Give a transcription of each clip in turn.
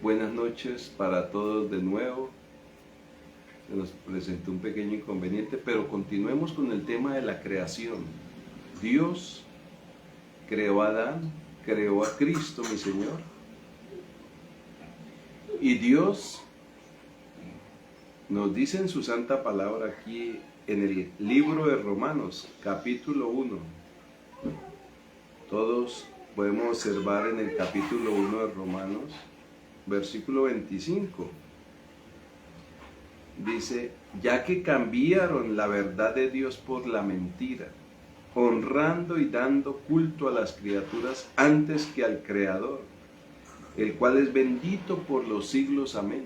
Buenas noches para todos de nuevo. Se nos presentó un pequeño inconveniente, pero continuemos con el tema de la creación. Dios creó a Adán, creó a Cristo, mi Señor. Y Dios nos dice en su santa palabra aquí en el libro de Romanos, capítulo 1. Todos podemos observar en el capítulo 1 de Romanos, versículo 25. Dice, ya que cambiaron la verdad de Dios por la mentira, honrando y dando culto a las criaturas antes que al Creador, el cual es bendito por los siglos. Amén.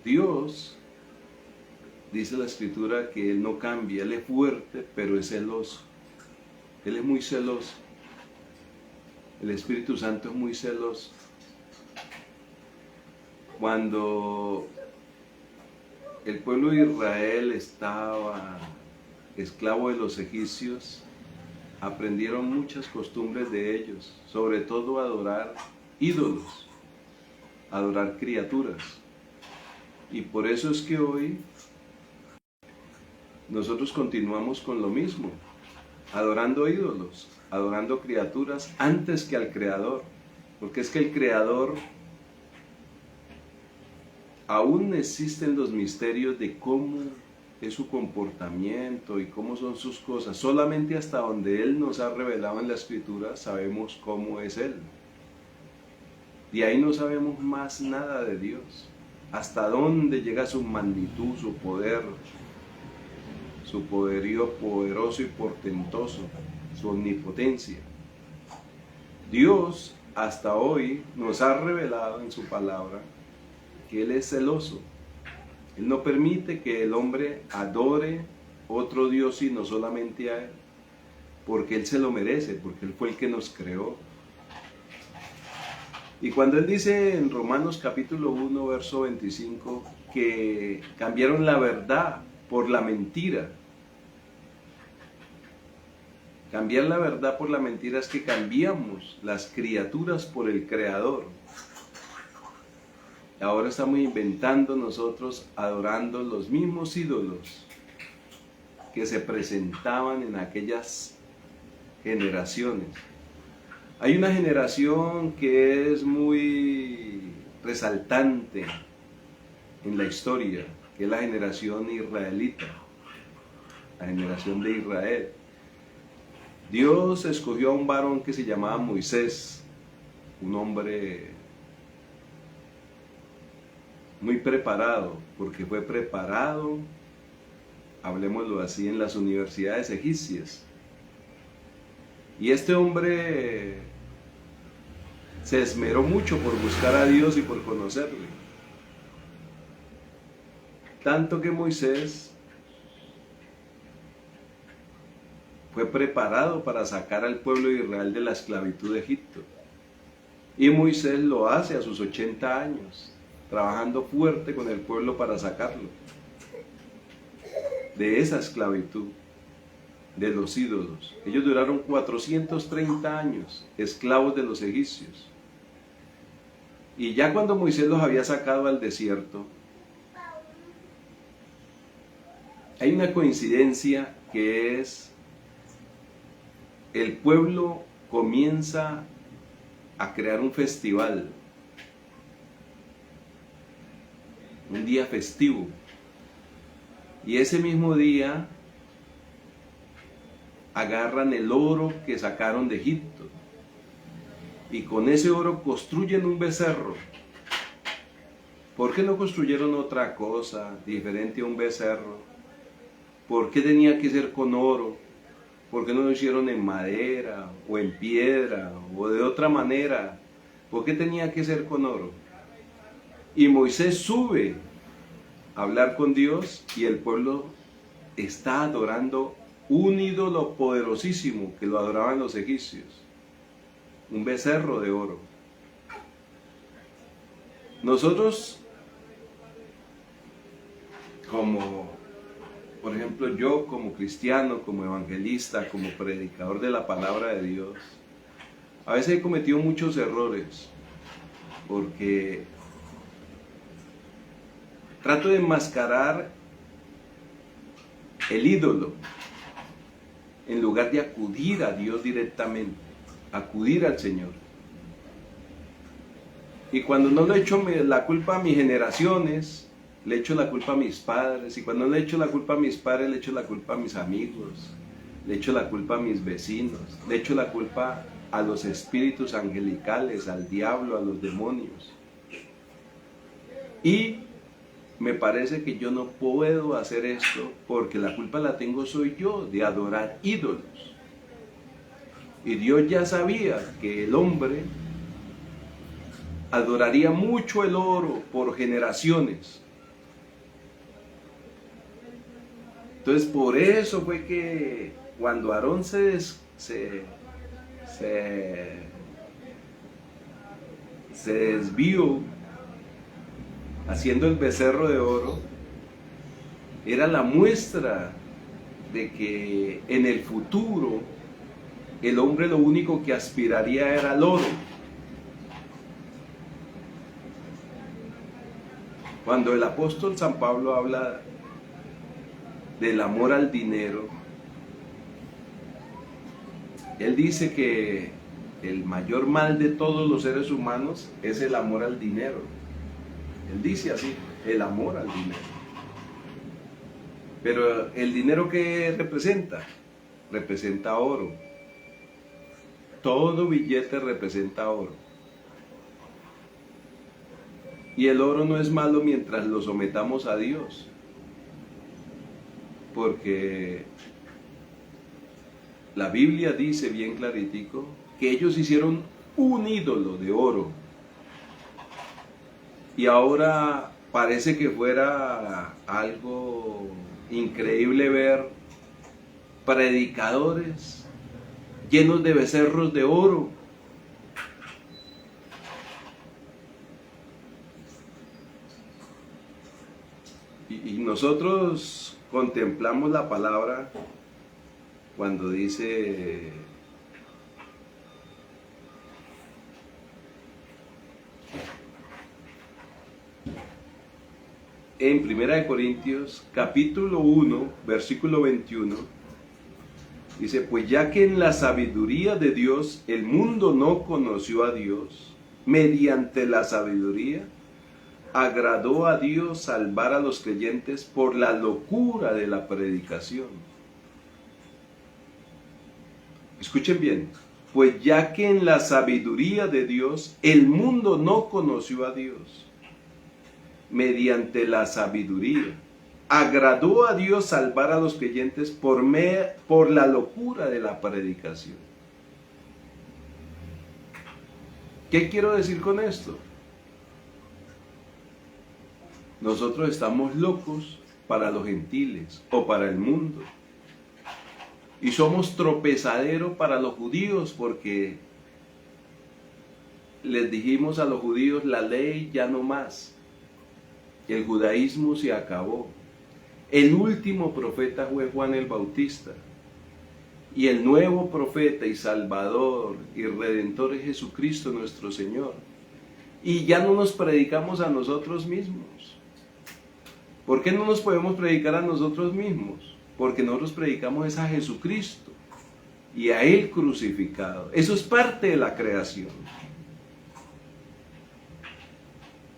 Dios, dice la Escritura, que Él no cambia, Él es fuerte, pero es celoso. Él es muy celoso. El Espíritu Santo es muy celoso. Cuando el pueblo de Israel estaba esclavo de los egipcios, aprendieron muchas costumbres de ellos, sobre todo adorar ídolos, adorar criaturas. Y por eso es que hoy nosotros continuamos con lo mismo, adorando ídolos, adorando criaturas antes que al Creador, porque es que el Creador, aún existen los misterios de cómo es su comportamiento y cómo son sus cosas. Solamente hasta donde Él nos ha revelado en la Escritura sabemos cómo es Él. Y ahí no sabemos más nada de Dios. Hasta dónde llega su magnitud, su poder, su poderío poderoso y portentoso, su omnipotencia. Dios hasta hoy nos ha revelado en su palabra que Él es celoso. Él no permite que el hombre adore otro Dios sino solamente a Él, porque Él se lo merece, porque Él fue el que nos creó. Y cuando Él dice en Romanos capítulo 1, verso 25, que cambiaron la verdad por la mentira. Cambiar la verdad por la mentira es que cambiamos las criaturas por el Creador. Ahora estamos inventando nosotros, adorando los mismos ídolos que se presentaban en aquellas generaciones. Hay una generación que es muy resaltante en la historia, que es la generación israelita, la generación de Israel. Dios escogió a un varón que se llamaba Moisés, un hombre muy preparado, porque fue preparado, hablemoslo así, en las universidades egipcias. Y este hombre se esmeró mucho por buscar a Dios y por conocerle. Tanto que Moisés fue preparado para sacar al pueblo de Israel de la esclavitud de Egipto. Y Moisés lo hace a sus 80 años. Trabajando fuerte con el pueblo para sacarlo de esa esclavitud, de los ídolos. Ellos duraron 430 años, esclavos de los egipcios. Y ya cuando Moisés los había sacado al desierto, hay una coincidencia que es, el pueblo comienza a crear un festival, un día festivo, y ese mismo día agarran el oro que sacaron de Egipto y con ese oro construyen un becerro. ¿Por qué no construyeron otra cosa diferente a un becerro? ¿Por qué tenía que ser con oro? ¿Por qué no lo hicieron en madera o en piedra o de otra manera? ¿Por qué tenía que ser con oro? Y Moisés sube a hablar con Dios y el pueblo está adorando un ídolo poderosísimo que lo adoraban los egipcios, un becerro de oro. Nosotros, como, por ejemplo, yo como cristiano, como evangelista, como predicador de la palabra de Dios, a veces he cometido muchos errores. porque trato de enmascarar el ídolo en lugar de acudir a Dios directamente, acudir al Señor. Y cuando no le echo la culpa a mis generaciones, le echo la culpa a mis padres. Y cuando no le echo la culpa a mis padres, le echo la culpa a mis amigos, le echo la culpa a mis vecinos, le echo la culpa a los espíritus angelicales, al diablo, a los demonios. Y me parece que yo no puedo hacer esto porque la culpa la tengo soy yo de adorar ídolos. Y Dios ya sabía que el hombre adoraría mucho el oro por generaciones. Entonces por eso fue que cuando Aarón se desvió haciendo el becerro de oro, era la muestra de que en el futuro el hombre lo único que aspiraría era al oro. Cuando el apóstol San Pablo habla del amor al dinero, él dice que el mayor mal de todos los seres humanos es el amor al dinero. Él dice así, el amor al dinero. Pero el dinero que representa, representa oro. Todo billete representa oro. Y el oro no es malo mientras lo sometamos a Dios. Porque la Biblia dice bien claritico que ellos hicieron un ídolo de oro. Y ahora parece que fuera algo increíble ver predicadores llenos de becerros de oro. Y nosotros contemplamos la palabra cuando dice en 1 Corintios capítulo 1 versículo 21, dice: pues ya que en la sabiduría de Dios el mundo no conoció a Dios, mediante la sabiduría agradó a Dios salvar a los creyentes por la locura de la predicación. Escuchen bien, pues ya que en la sabiduría de Dios el mundo no conoció a Dios, mediante la sabiduría agradó a Dios salvar a los creyentes por la locura de la predicación. ¿Qué quiero decir con esto? Nosotros estamos locos para los gentiles o para el mundo. Y somos tropezadero para los judíos porque les dijimos a los judíos: la ley ya no más. El judaísmo se acabó. El último profeta fue Juan el Bautista. Y el nuevo profeta y salvador y redentor es Jesucristo nuestro Señor. Y ya no nos predicamos a nosotros mismos. ¿Por qué no nos podemos predicar a nosotros mismos? Porque nosotros predicamos es a Jesucristo y a Él crucificado. Eso es parte de la creación.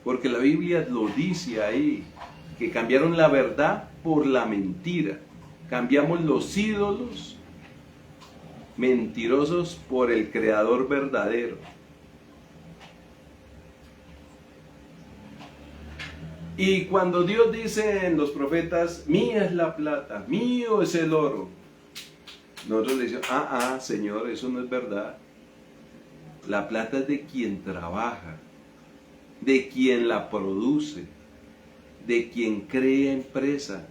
Porque la Biblia lo dice ahí, que cambiaron la verdad por la mentira. Cambiamos los ídolos mentirosos por el Creador verdadero. Y cuando Dios dice en los profetas: mía es la plata, mío es el oro, nosotros le decimos: Señor, eso no es verdad. La plata es de quien trabaja, de quien la produce, de quien crea empresa,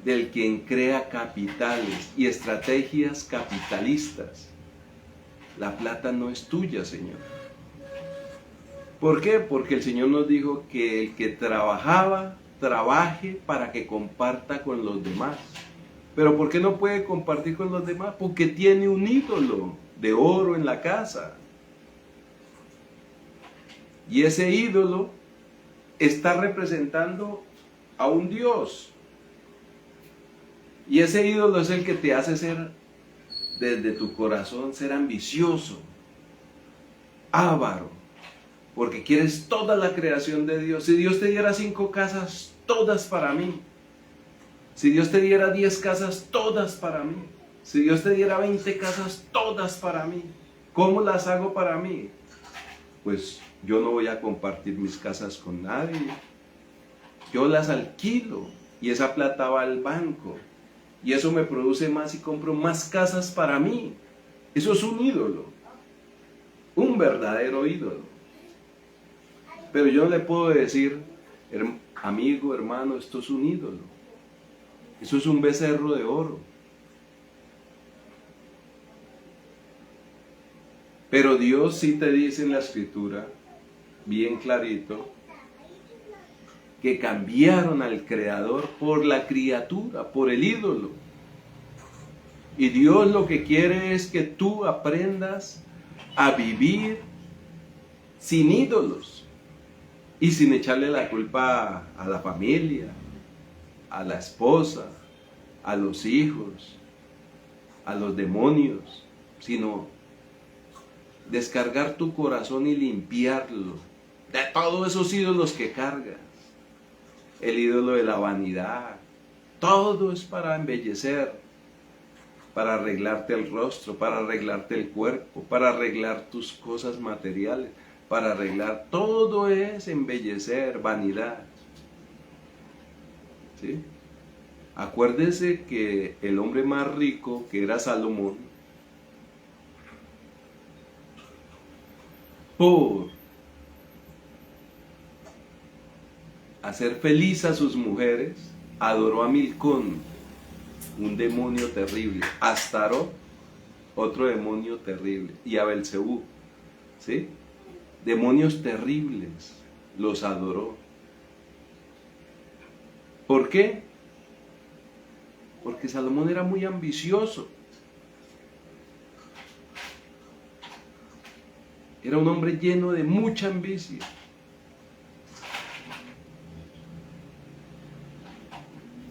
del quien crea capitales y estrategias capitalistas. La plata no es tuya, Señor. ¿Por qué? Porque el Señor nos dijo que el que trabajaba, trabaje para que comparta con los demás. ¿Pero por qué no puede compartir con los demás? Porque tiene un ídolo de oro en la casa. Y ese ídolo está representando a un Dios. Y ese ídolo es el que te hace ser, desde tu corazón, ser ambicioso, avaro, porque quieres toda la creación de Dios. Si Dios te diera 5 casas, todas para mí. Si Dios te diera 10 casas, todas para mí. Si Dios te diera 20 casas, todas para mí. ¿Cómo las hago para mí? Pues yo no voy a compartir mis casas con nadie. Yo las alquilo y esa plata va al banco. Y eso me produce más y compro más casas para mí. Eso es un ídolo. Un verdadero ídolo. Pero yo no le puedo decir, amigo, hermano, esto es un ídolo. Eso es un becerro de oro. Pero Dios sí te dice en la Escritura, bien clarito, que cambiaron al Creador por la criatura, por el ídolo. Y Dios lo que quiere es que tú aprendas a vivir sin ídolos y sin echarle la culpa a la familia, a la esposa, a los hijos, a los demonios, sino descargar tu corazón y limpiarlo de todos esos ídolos que cargas. El ídolo de la vanidad, todo es para embellecer, para arreglarte el rostro, para arreglarte el cuerpo, para arreglar tus cosas materiales, para arreglar, todo es embellecer, vanidad. ¿Sí? Acuérdese que el hombre más rico, que era Salomón, por hacer feliz a sus mujeres, adoró a Milcón, un demonio terrible, a Astarot, otro demonio terrible, y a Belcebú, ¿sí? Demonios terribles, los adoró. ¿Por qué? Porque Salomón era muy ambicioso. Era un hombre lleno de mucha ambición.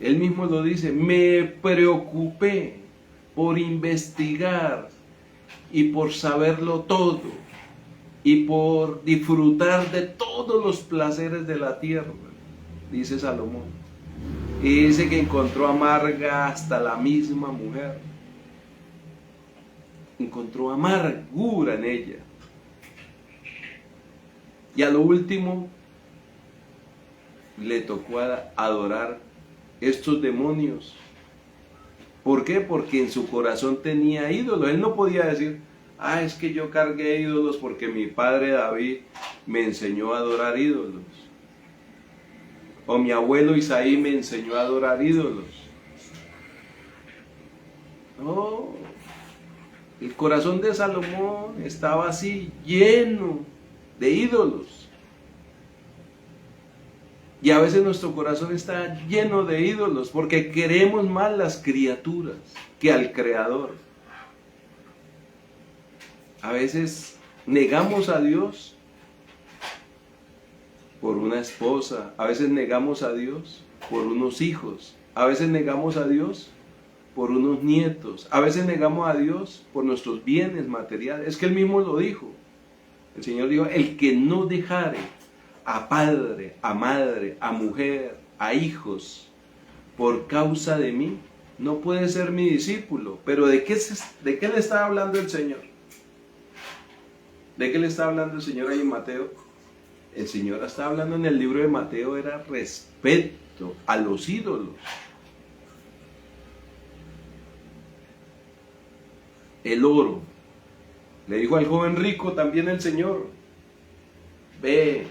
Él mismo lo dice, me preocupé por investigar y por saberlo todo y por disfrutar de todos los placeres de la tierra, dice Salomón. Y dice que encontró amarga hasta la misma mujer. Encontró amargura en ella. Y a lo último le tocó adorar estos demonios. ¿Por qué? Porque en su corazón tenía ídolos. Él no podía decir, es que yo cargué ídolos porque mi padre David me enseñó a adorar ídolos. O mi abuelo Isaí me enseñó a adorar ídolos. No, el corazón de Salomón estaba así, lleno de ídolos. Y a veces nuestro corazón está lleno de ídolos porque queremos más las criaturas que al Creador. A veces negamos a Dios por una esposa, a veces negamos a Dios por unos hijos, a veces negamos a Dios por unos nietos, a veces negamos a Dios por nuestros bienes materiales. Es que Él mismo lo dijo. El Señor dijo, el que no dejare a padre, a madre, a mujer, a hijos, por causa de mí, no puede ser mi discípulo. Pero ¿de qué le está hablando el Señor? ¿De qué le está hablando el Señor ahí en Mateo? El Señor está hablando en el libro de Mateo, era respeto a los ídolos. El oro. Le dijo al joven rico también el Señor, ve,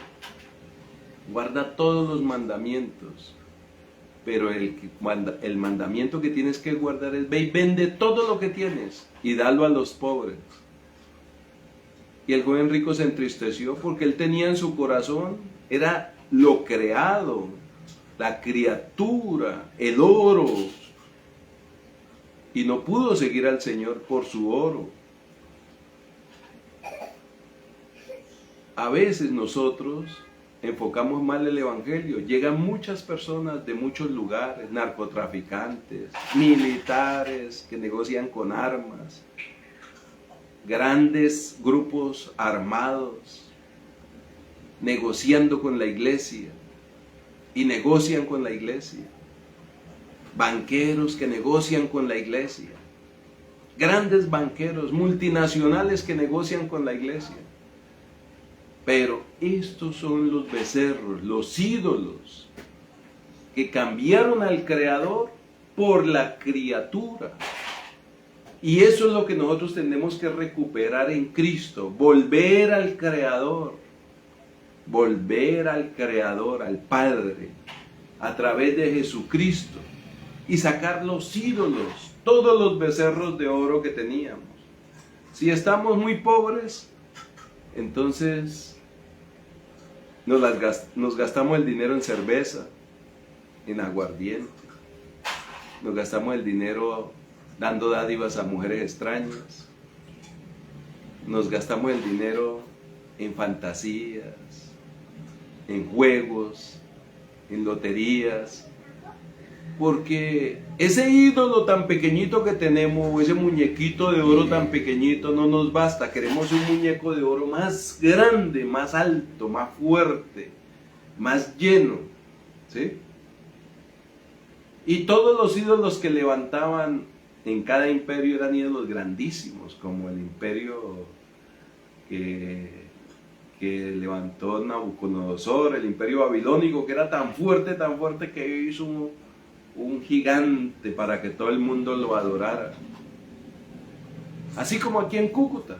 guarda todos los mandamientos, pero el mandamiento que tienes que guardar es, ve y vende todo lo que tienes y dalo a los pobres. Y el joven rico se entristeció porque él tenía en su corazón, era lo creado, la criatura, el oro, y no pudo seguir al Señor por su oro. a veces nosotros enfocamos mal el evangelio. Llegan muchas personas de muchos lugares, narcotraficantes, militares que negocian con armas, grandes grupos armados, negociando con la iglesia y negocian con la iglesia. Banqueros que negocian con la iglesia. Grandes banqueros multinacionales que negocian con la iglesia. Pero estos son los becerros, los ídolos, que cambiaron al Creador por la criatura. Y eso es lo que nosotros tenemos que recuperar en Cristo, volver al Creador, al Padre, a través de Jesucristo, y sacar los ídolos, todos los becerros de oro que teníamos. Si estamos muy pobres, entonces nos gastamos el dinero en cerveza, en aguardiente, nos gastamos el dinero dando dádivas a mujeres extrañas, nos gastamos el dinero en fantasías, en juegos, en loterías, porque ese ídolo tan pequeñito que tenemos, o ese muñequito de oro tan pequeñito, no nos basta. Queremos un muñeco de oro más grande, más alto, más fuerte, más lleno, ¿sí? Y todos los ídolos que levantaban en cada imperio eran ídolos grandísimos, como el imperio que levantó Nabucodonosor, el imperio babilónico, que era tan fuerte que hizo un gigante para que todo el mundo lo adorara. Así como aquí en Cúcuta,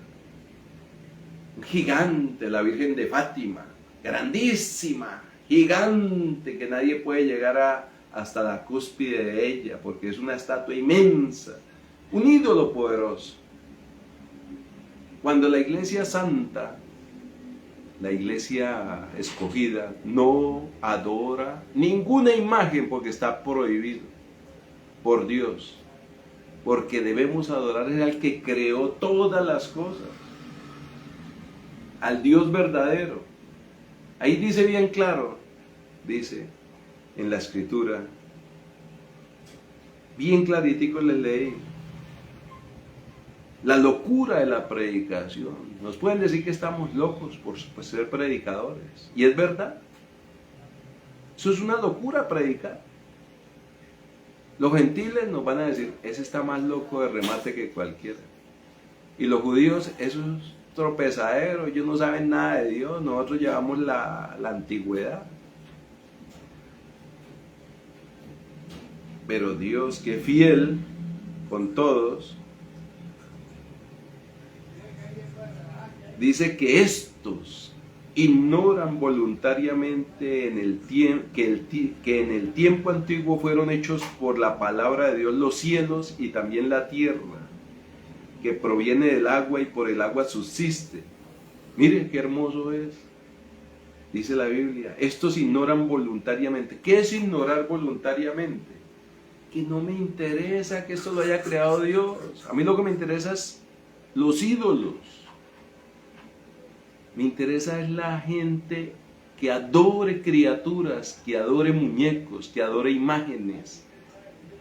un gigante, la Virgen de Fátima, grandísima, gigante, que nadie puede llegar hasta la cúspide de ella, porque es una estatua inmensa, un ídolo poderoso. Cuando la iglesia santa, la iglesia escogida, no adora ninguna imagen, porque está prohibido por Dios, porque debemos adorar al que creó todas las cosas, al Dios verdadero. Ahí dice bien claro, dice en la escritura, bien claritico les leí, la locura de la predicación. Nos pueden decir que estamos locos por ser predicadores, y es verdad. Eso es una locura, predicar. Los gentiles nos van a decir, ese está más loco de remate que cualquiera. Y los judíos, esos tropezaderos, ellos no saben nada de Dios, nosotros llevamos la antigüedad. Pero Dios, que es fiel con todos, dice que estos ignoran voluntariamente que en el tiempo antiguo fueron hechos por la palabra de Dios los cielos y también la tierra, que proviene del agua y por el agua subsiste. Miren qué hermoso es. Dice la Biblia, estos ignoran voluntariamente. ¿Qué es ignorar voluntariamente? Que no me interesa que esto lo haya creado Dios. A mí lo que me interesa es los ídolos. Me interesa es la gente que adore criaturas, que adore muñecos, que adore imágenes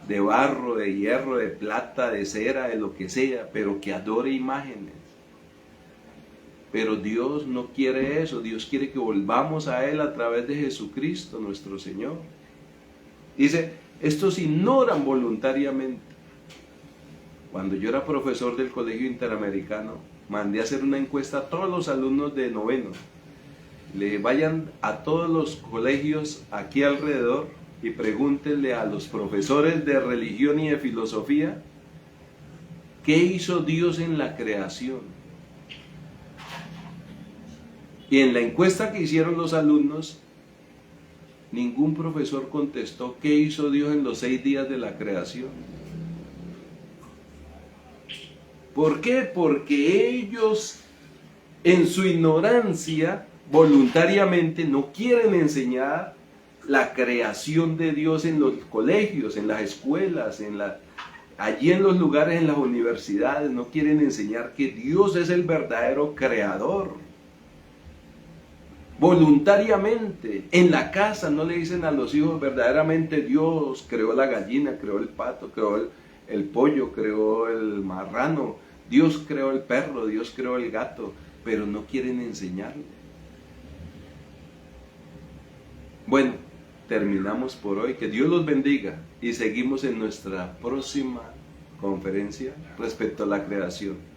de barro, de hierro, de plata, de cera, de lo que sea, pero que adore imágenes. Pero Dios no quiere eso. Dios quiere que volvamos a Él a través de Jesucristo, nuestro Señor. Dice, estos ignoran voluntariamente. Cuando yo era profesor del Colegio Interamericano, mandé a hacer una encuesta a todos los alumnos de noveno. Le vayan a todos los colegios aquí alrededor y pregúntenle a los profesores de religión y de filosofía, ¿qué hizo Dios en la creación? Y en la encuesta que hicieron los alumnos, ningún profesor contestó qué hizo Dios en los 6 días de la creación. ¿Por qué? Porque ellos, en su ignorancia, voluntariamente no quieren enseñar la creación de Dios en los colegios, en las escuelas, allí en los lugares, en las universidades. No quieren enseñar que Dios es el verdadero creador. voluntariamente. En la casa no le dicen a los hijos verdaderamente Dios creó la gallina, creó el pato, creó el pollo, creó el marrano, Dios creó el perro, Dios creó el gato, pero no quieren enseñarle. Bueno, terminamos por hoy. Que Dios los bendiga y seguimos en nuestra próxima conferencia respecto a la creación.